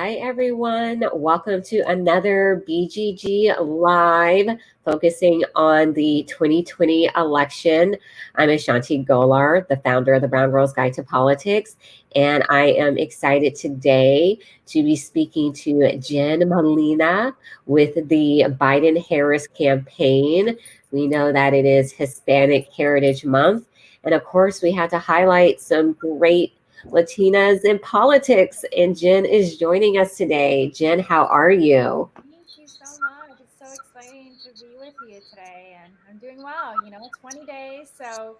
Hi, everyone. Welcome to another BGG Live focusing on the 2020 election. I'm Ashanti Golar, the founder of the Brown Girls Guide to Politics, and I am excited today to be speaking to Jen Molina with the Biden Harris campaign. We know that it is Hispanic Heritage Month, and of course, we had to highlight some great Latinas in politics, and Jen is joining us today. Jen, how are you? Thank you so much. It's so exciting to be with you today, and I'm doing well. 20 days, so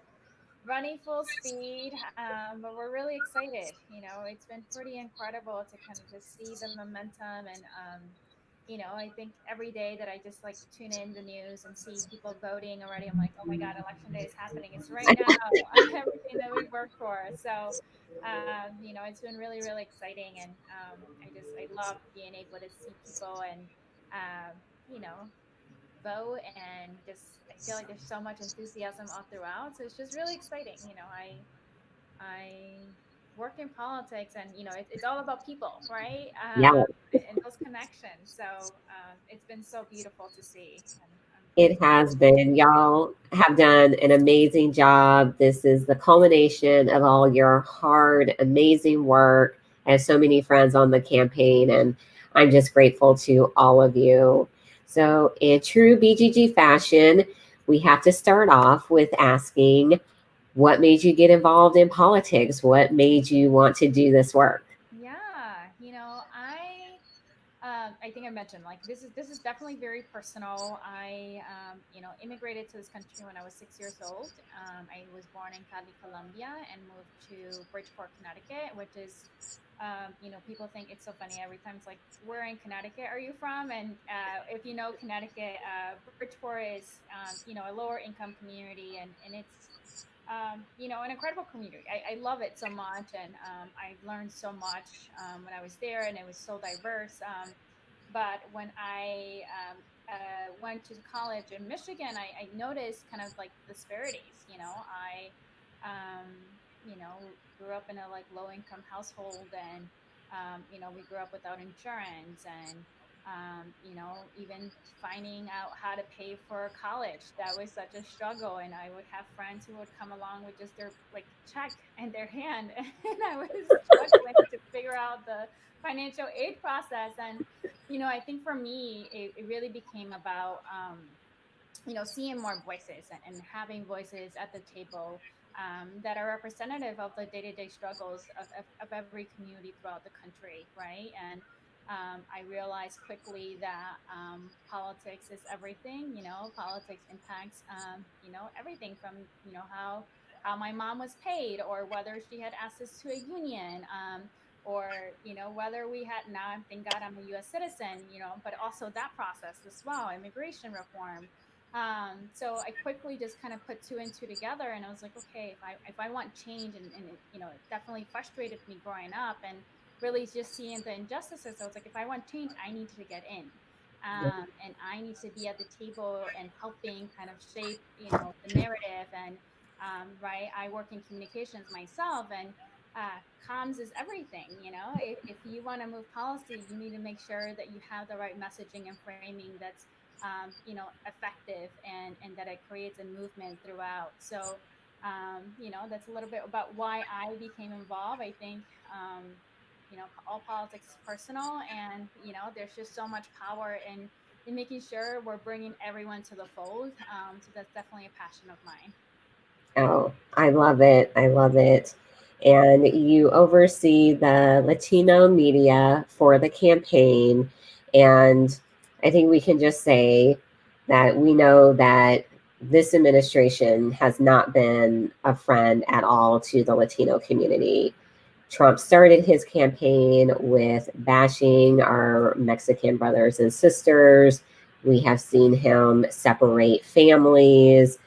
running full speed, but we're really excited. It's been pretty incredible to kind of just see the momentum, and I think every day that I just like tune in the news and see people voting already, I'm like, oh my God, election day is happening. It's right now. Everything that we worked for. So, it's been really, really exciting, and I love being able to see people and um, you know vote, and just I feel like there's so much enthusiasm all throughout. So it's just really exciting. I work in politics, and it's all about people, right? Yeah, And those connections. So it's been so beautiful to see, and I'm it has excited. been. Y'all have done an amazing job. This is the culmination of all your hard, amazing work. I have so many friends on the campaign, and I'm just grateful to all of you. So, in true BGG fashion, we have to start off with asking, what made you get involved in politics? What made you want to do this work? Yeah, I think I mentioned, like, this is definitely very personal. I immigrated to this country when I was 6 years old. I was born in Cali, Colombia, and moved to Bridgeport, Connecticut, which is people think it's so funny every time. It's like, where in Connecticut are you from? And if you know Connecticut, Bridgeport is a lower income community, and it's an incredible community. I love it so much, and I learned so much when I was there, and it was so diverse. But when I went to college in Michigan, I noticed kind of like disparities. I grew up in a like low income household, and we grew up without insurance, and even finding out how to pay for college, that was such a struggle. And I would have friends who would come along with just their like check in their hand, and I was struggling to figure out the financial aid process. And I think for me, it really became about seeing more voices, and having voices at the table that are representative of the day-to-day struggles of every community throughout the country, right? And I realized quickly that politics is everything. Politics impacts everything from how my mom was paid, or whether she had access to a union, or whether we had, now thank God I'm a U.S. citizen, but also that process as well, immigration reform. So I quickly just kind of put two and two together, and I was like, okay, if I want change, and it definitely frustrated me growing up, and really just seeing the injustices. I was like, if I want change, I need to get in, and I need to be at the table and helping kind of shape the narrative. And right, I work in communications myself, and comms is everything. If you want to move policy, you need to make sure that you have the right messaging and framing that's effective, and that it creates a movement throughout. So, that's a little bit about why I became involved. I think, all politics is personal, and there's just so much power in making sure we're bringing everyone to the fold. So that's definitely a passion of mine. Oh, I love it. I love it. And you oversee the Latino media for the campaign. And I think we can just say that we know that this administration has not been a friend at all to the Latino community. Trump started his campaign with bashing our Mexican brothers and sisters. We have seen him separate families,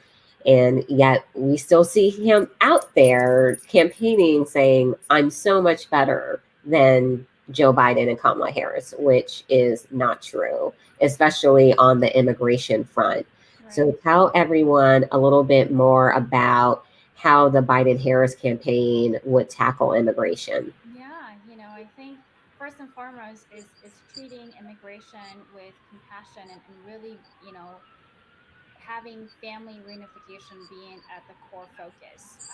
and yet we still see him out there campaigning saying, I'm so much better than Joe Biden and Kamala Harris, which is not true, especially on the immigration front. So Right. tell everyone a little bit more about how the Biden Harris campaign would tackle immigration. Yeah, I think first and foremost is treating immigration with compassion and really, having family reunification being at the core focus.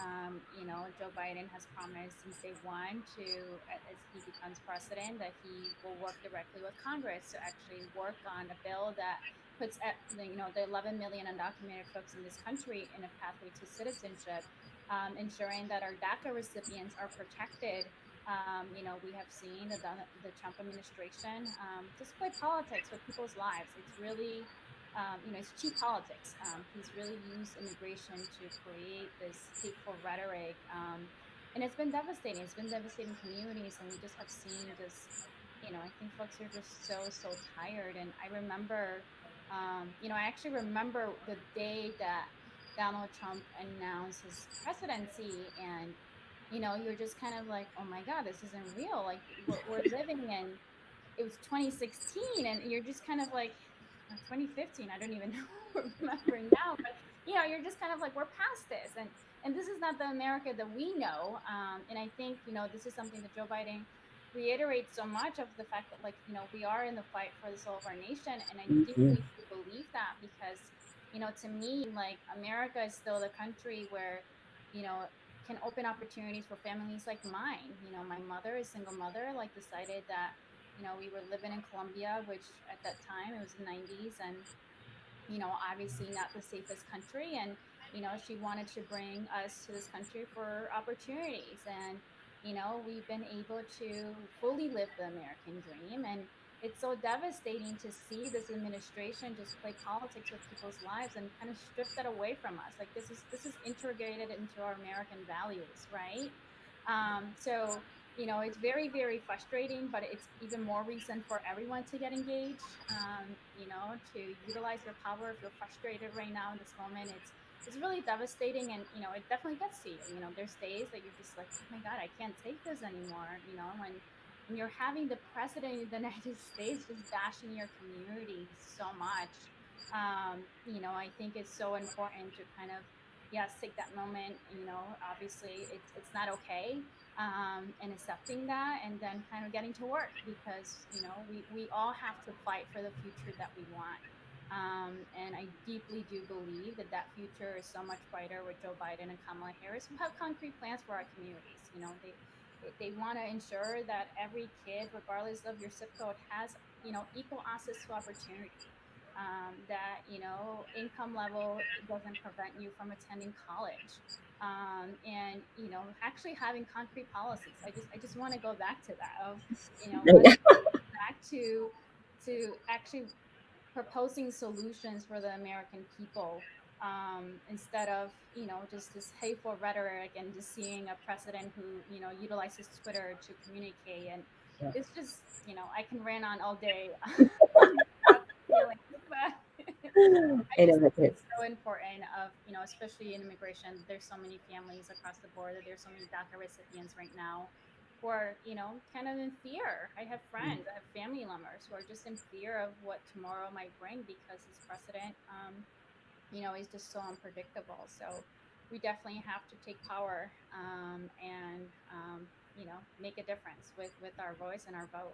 Joe Biden has promised since day one as he becomes president, that he will work directly with Congress to actually work on a bill that puts the 11 million undocumented folks in this country in a pathway to citizenship, ensuring that our DACA recipients are protected. We have seen the Trump administration just play politics with people's lives. It's really it's cheap politics. He's really used immigration to create this hateful rhetoric, and it's been devastating. It's been devastating communities, and we just have seen I think folks are just so tired. And I remember, I actually remember the day that Donald Trump announced his presidency, and you're just kind of like, oh my God, this isn't real. Like we're living in it was 2016, and you're just kind of like, 2015, I don't even know, remember now, but you're just kind of like, we're past this, and this is not the America that we know. And I think this is something that Joe Biden reiterates so much, of the fact that, like, we are in the fight for the soul of our nation, and I Mhm. deeply do believe that, because to me, like, America is still the country where you know can open opportunities for families like mine. My mother is single mother, like, decided that we were living in Colombia, which at that time, it was the 90s, and obviously not the safest country. And, she wanted to bring us to this country for opportunities. And, we've been able to fully live the American dream. And it's so devastating to see this administration just play politics with people's lives and kind of strip that away from us. Like, this is integrated into our American values, right? So, it's very, very frustrating, but it's even more reason for everyone to get engaged, to utilize your power. If you're frustrated right now in this moment, it's really devastating, and it definitely gets to you. There's days that you're just like, oh my God, I can't take this anymore. When you're having the president of the United States just bashing your community so much, I think it's so important to kind of, yes, take that moment. Obviously it's not okay, and accepting that, and then kind of getting to work, because we all have to fight for the future that we want. And I deeply do believe that that future is so much brighter with Joe Biden and Kamala Harris, who have concrete plans for our communities. They want to ensure that every kid, regardless of your zip code, has equal access to opportunity. That income level doesn't prevent you from attending college, and actually having concrete policies. I just want to go back to that, of let's get back to actually proposing solutions for the American people, instead of just this hateful rhetoric, and just seeing a president who utilizes Twitter to communicate. And it's just, I can rant on all day about the feelings, but I I just know think it. it's so important, of especially in immigration. There's so many families across the board. That There's so many DACA recipients right now who are kind of in fear. I have friends, I have family members who are just in fear of what tomorrow might bring, because this precedent, is just so unpredictable. So we definitely have to take power, and make a difference with our voice and our vote.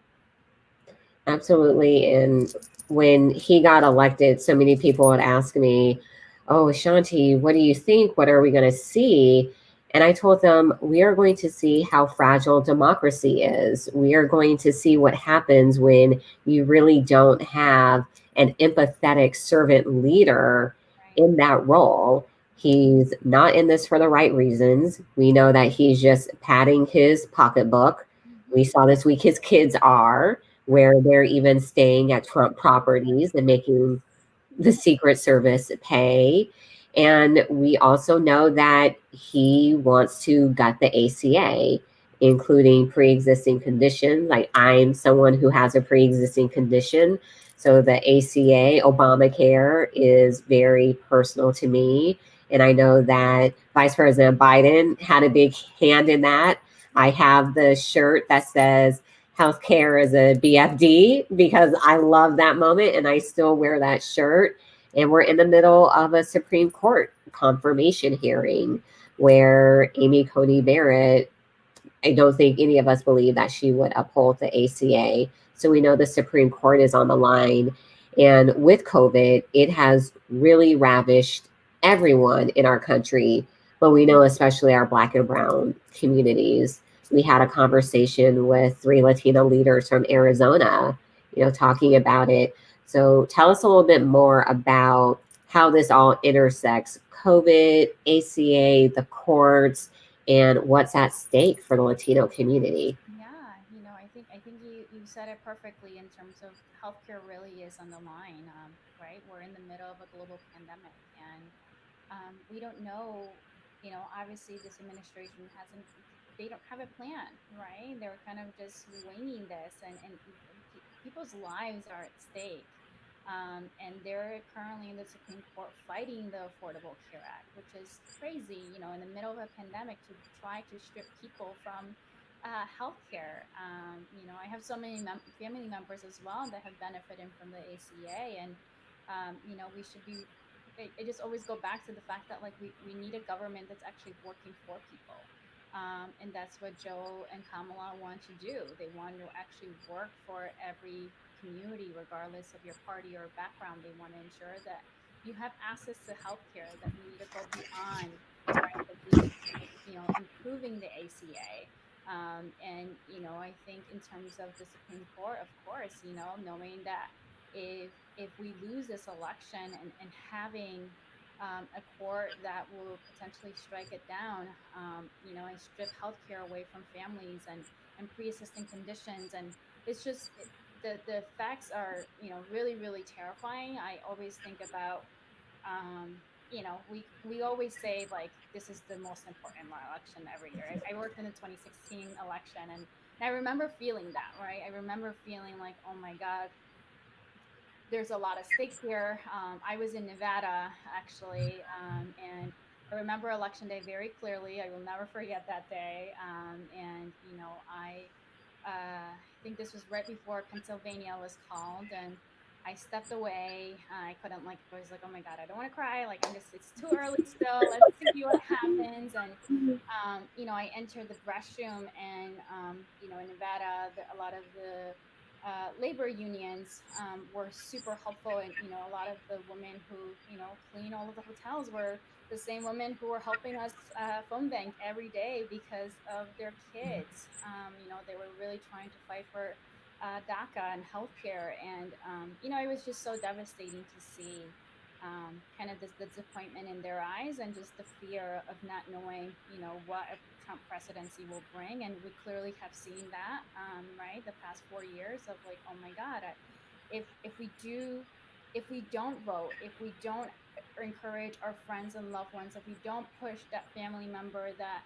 Absolutely. And when he got elected, so many people would ask me, "Oh, Shanti, what do you think? What are we going to see?" And I told them, we are going to see how fragile democracy is. We are going to see what happens when you really don't have an empathetic servant leader Right. in that role. He's not in this for the right reasons. We know that he's just padding his pocketbook. We Hmm. saw this week his kids are, Right. where they're even staying at Trump properties and making the Secret Service pay. And we also know that he wants to gut the ACA, including pre existing conditions. Like, I'm someone who has a pre existing condition. So the ACA, Obamacare, is very personal to me. And I know that Vice President Biden had a big hand in that. I have the shirt that says healthcare is a BFD because I love that moment and I still wear that shirt. And we're in the middle of a Supreme Court confirmation hearing where Amy Coney Barrett, I don't think any of us believe that she would uphold the ACA. So we know the Supreme Court is on the line. And with COVID, it has really ravished everyone in our country, but we know especially our Black and Brown communities. We had a conversation with 3 Latino leaders from Arizona, talking about it. So tell us a little bit more about how this all intersects: COVID, ACA, the courts, and what's at stake for the Latino community. Yeah, I think you said it perfectly in terms of healthcare really is on the line, right? We're in the middle of a global pandemic, and we don't know. Obviously, this administration hasn't. They don't have a plan, right? They're kind of just winging this, and people's lives are at stake. And they're currently in the Supreme Court fighting the Affordable Care Act, which is crazy, in the middle of a pandemic to try to strip people from healthcare. I have so many family members as well that have benefited from the ACA, and we should be. I just always go back to the fact that like we need a government that's actually working for people, and that's what Joe and Kamala want to do. They want to actually work for every community, regardless of your party or background. They want to ensure that you have access to healthcare. That we need to go beyond, right? That just improving the ACA. And I think in terms of the Supreme Court, of course, knowing that if we lose this election, and having a court that will potentially strike it down, and strip healthcare away from families, and pre-existing conditions, and it's just the facts are really really terrifying. I always think about we always say like this is the most important election every year. I worked in the 2016 election, and I remember feeling that, right? I remember feeling like, oh my God, there's a lot of stake here. I was in Nevada actually, and I remember election day very clearly. I will never forget that day. And I think this was right before Pennsylvania was called, and I stepped away. I couldn't, like, I was like, oh my God, I don't want to cry. Like, it's too early still. Let's see what happens. And I entered the restroom, and in Nevada, a lot of the labor unions were super helpful, and a lot of the women who clean all of the hotels were the same women who were helping us phone bank every day because of their kids. They were really trying to fight for DACA and healthcare, and it was just so devastating to see kind of this the disappointment in their eyes, and just the fear of not knowing what a Trump presidency will bring. And we clearly have seen that, right, the past 4 years of like, oh my God, if we don't vote, if we don't encourage our friends and loved ones, if we don't push that family member that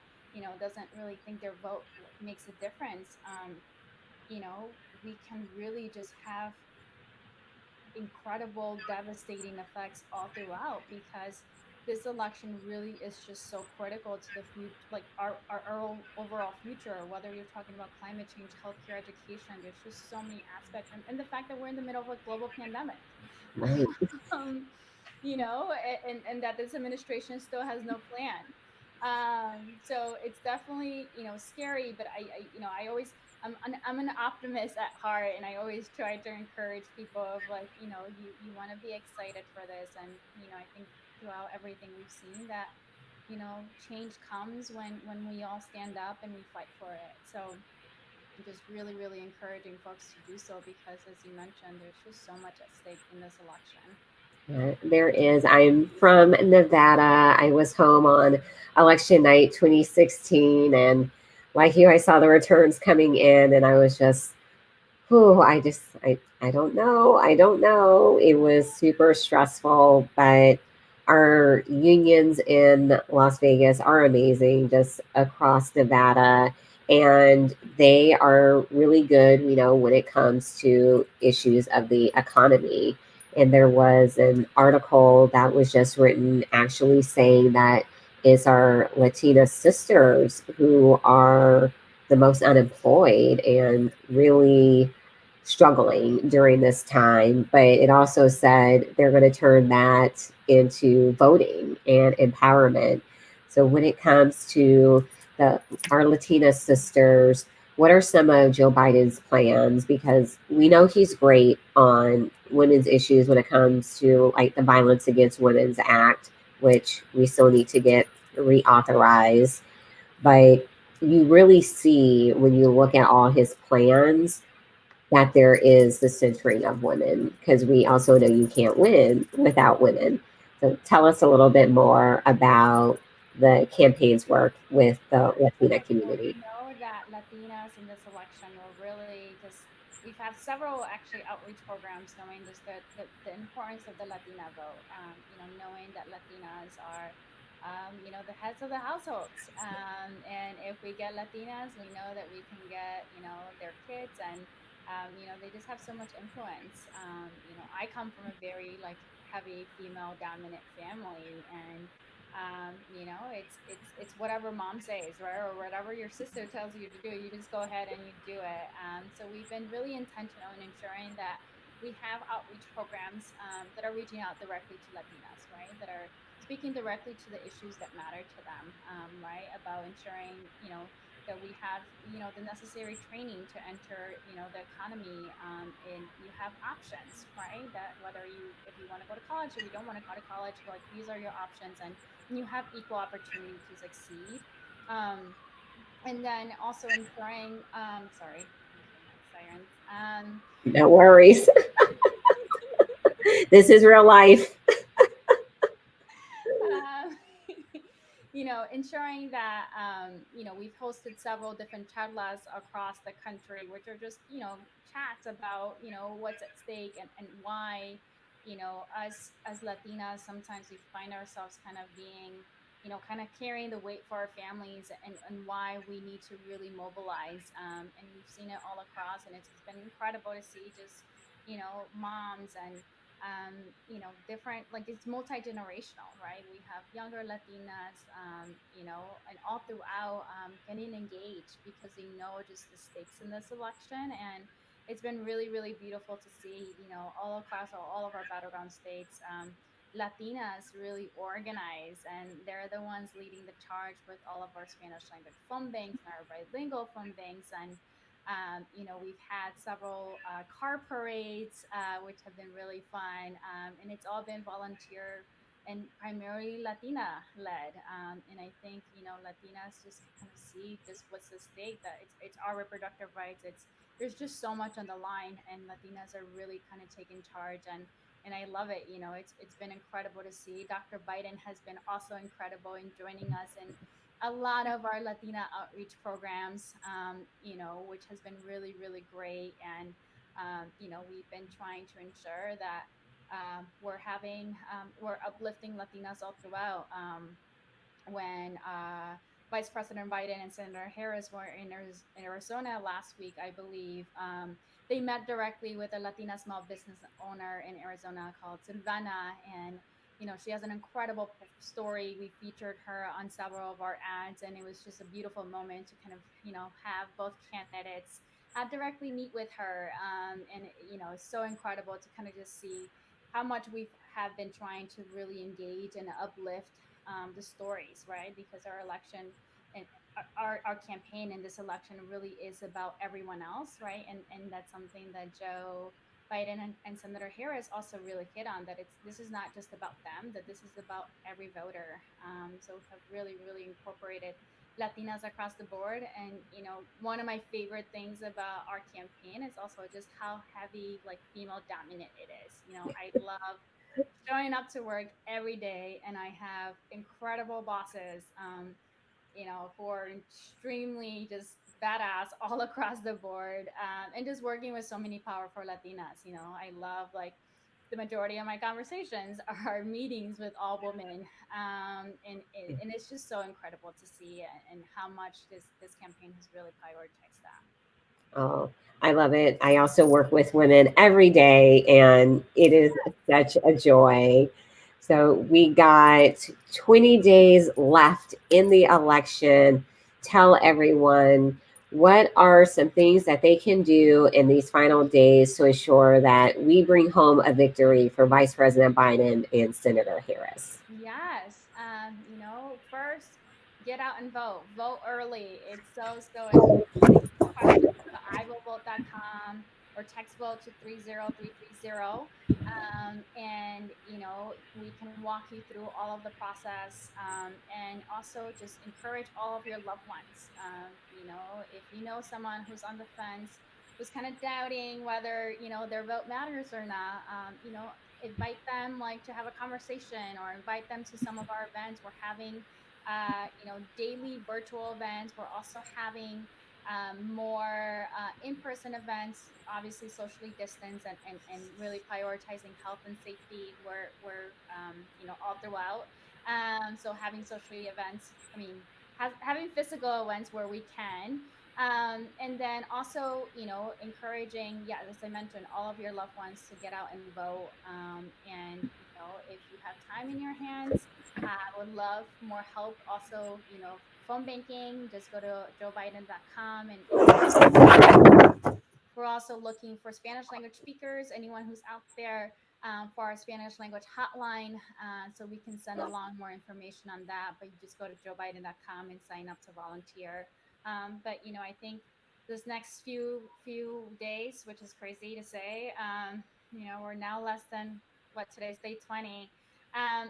doesn't really think their vote makes a difference, we can really just have incredible, devastating effects all throughout, because this election really is just so critical to the future, like our overall future, whether you're talking about climate change, healthcare, education. There's just so many aspects, and the fact that we're in the middle of a global pandemic. Right. um, and that this administration still has no plan. So it's definitely scary, but I always I'm an optimist at heart, and I always try to encourage people of like you want to be excited for this. And I think throughout everything we've seen that change comes when we all stand up and we fight for it. So I'm just really really encouraging folks to do so, because as you mentioned, there's just so much at stake in this election. There is. I'm from Nevada. I was home on election night 2016. And like you, I saw the returns coming in, and I was just, oh, I don't know. I don't know. It was super stressful, but our unions in Las Vegas are amazing, just across Nevada. And they are really good, when it comes to issues of the economy. And there was an article that was just written actually saying that it's our Latina sisters who are the most unemployed and really struggling during this time. But it also said they're going to turn that into voting and empowerment. So when it comes to the our Latina sisters, what are some of Joe Biden's plans? Because we know he's great on women's issues when it comes to like the Violence Against Women's Act, which we still need to get reauthorized. But you really see when you look at all his plans that there is the centering of women, because we also know you can't win without women. So tell us a little bit more about the campaign's work with the Latina Okay, so community. we know that Latinas in this election were really just, we've had several actually outreach programs knowing just the importance of the Latina vote. Knowing that Latinas are, the heads of the households. And if we get Latinas, we know that we can get, their kids and, they just have so much influence. I come from a very like heavy female dominant family, and it's whatever mom says, right, or whatever your sister tells you to do, you just go ahead and you do it. So we've been really intentional in ensuring that we have outreach programs that are reaching out directly to Latinas, right, that are speaking directly to the issues that matter to them, right, about ensuring that we have the necessary training to enter the economy, and you have options, right, that whether you if you want to go to college, if you don't want to go to college, like these are your options, and you have equal opportunity to succeed. Um, and then also ensuring, sorry, I'm hearing my sirens. No worries. This is real life. um, Ensuring that we've hosted several different charlas across the country, which are just chats about what's at stake, and why us as Latinas sometimes we find ourselves kind of being kind of carrying the weight for our families, and why we need to really mobilize. And we've seen it all across, and it's been incredible to see just moms and different, like it's multi-generational, right? We have younger Latinas, and all throughout, getting engaged because they know just the stakes in this election. And it's been really, really beautiful to see, all across all of our battleground states, Latinas really organize, and they're the ones leading the charge with all of our Spanish language phone banks and our bilingual phone banks. And we've had several car parades, which have been really fun, and it's all been volunteer and primarily Latina led. And I think Latinas just kind of see just what's the stake, that it's our reproductive rights. There's just so much on the line, and Latinas are really kind of taking charge. And I love it. It's been incredible to see. Dr. Biden has been also incredible in joining us in a lot of our Latina outreach programs, which has been really, really great. And, we've been trying to ensure that we're uplifting Latinas all throughout. When Vice President Biden and Senator Harris were in Arizona last week, I believe, they met directly with a Latina small business owner in Arizona called Silvana. And, she has an incredible story. We featured her on several of our ads, and it was just a beautiful moment to kind of, have both candidates directly meet with her. And, it's so incredible to kind of just see how much we have been trying to really engage and uplift the stories, right? Because our election and our campaign in this election really is about everyone else, right? And that's something that Joe Biden and Senator Harris also really hit on, that this is not just about them, that this is about every voter. So we have really, really incorporated Latinas across the board. And one of my favorite things about our campaign is also just how heavy, like, female dominant it is. I love showing up to work every day, and I have incredible bosses, who are extremely just badass all across the board, and just working with so many powerful Latinas. I love, like, the majority of my conversations are meetings with all women, and it's just so incredible to see, and how much this campaign has really prioritized that. Oh, I love it. I also work with women every day, and it is such a joy. So we got 20 days left in the election. Tell everyone, what are some things that they can do in these final days to ensure that we bring home a victory for Vice President Biden and Senator Harris? Yes. First, Get out and vote. Vote early. It's so, so important. Any questions, go to iwillvote.com or text vote to 30330. And, we can walk you through all of the process, and also just encourage all of your loved ones. If you know someone who's on the fence, who's kind of doubting whether, their vote matters or not, invite them like to have a conversation, or invite them to some of our events. We're having daily virtual events. We're also having more in-person events, obviously socially distanced, and really prioritizing health and safety. We're all throughout. So having socially events, I mean, having physical events where we can. And then also, encouraging, yeah, as I mentioned, all of your loved ones to get out and vote. And, if you have time in your hands, I would love more help. Also, phone banking, just go to joebiden.com, and we're also looking for Spanish language speakers, anyone who's out there, for our Spanish language hotline, so we can send along more information on that. But you just go to joebiden.com and sign up to volunteer. But I think this next few days, which is crazy to say, we're now less than what today's day 20.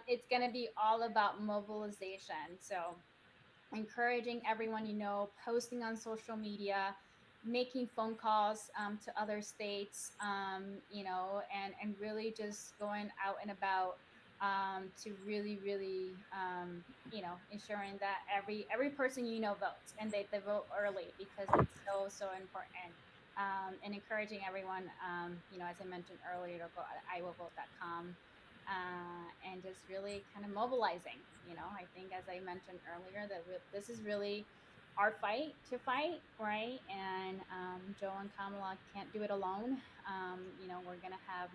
It's going to be all about mobilization. So encouraging everyone, posting on social media, making phone calls to other states, and really just going out and about, to really, really, ensuring that every person votes, and they vote early, because it's so, so important. And encouraging everyone, as I mentioned earlier, to go to iwillvote.com, and just really kind of mobilizing. I think, as I mentioned earlier, that this is really our fight to fight, right? And Joe and Kamala can't do it alone. We're gonna have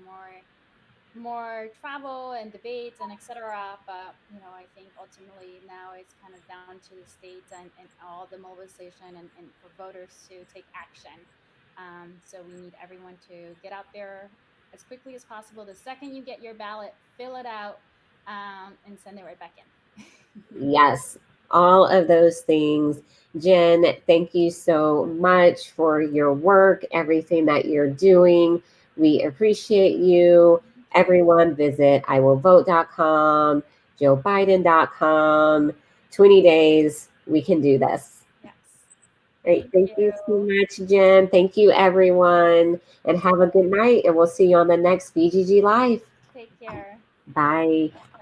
more travel and debates and etc. But I think ultimately now it's kind of down to the states, and all the mobilization, and for voters to take action. So we need everyone to get out there as quickly as possible. The second you get your ballot, fill it out, and send it right back in. Yes, all of those things. Jen, thank you so much for your work, everything that you're doing. We appreciate you. Thank you. Everyone, visit iwillvote.com, joebiden.com. 20 days. We can do this. Yes. Great. Thank Thank you so you. much, Jen. Thank you, everyone. And have a good night. And we'll see you on the next BGG Live. Take care. Bye. Bye.